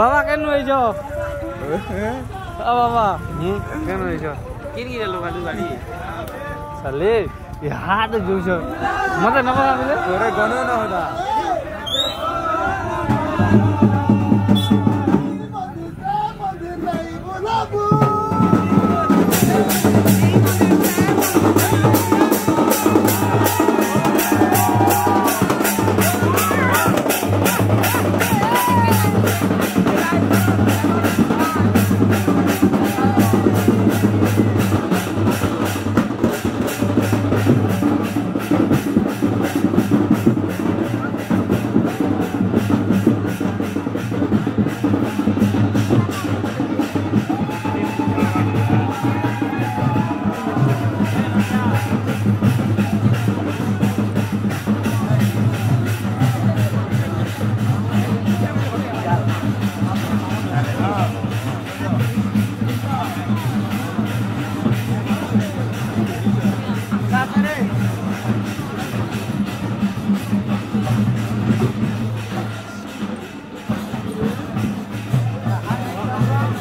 बाबा केन होइछ बाबा केन होइछ किन किन लुगाडु गाडी साले हात जोइछ मते नबा हामीले तोरे गनो न होदा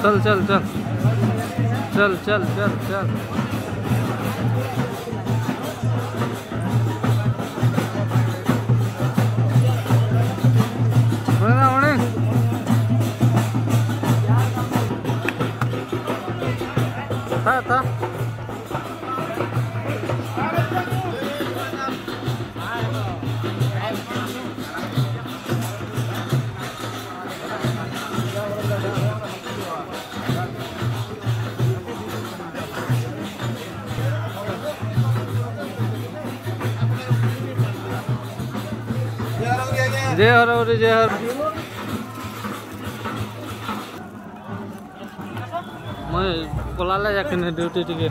चल चल चल चल चल चल चल था जय हर और जय हर मैं पलाला जाके ड्यूटी टिके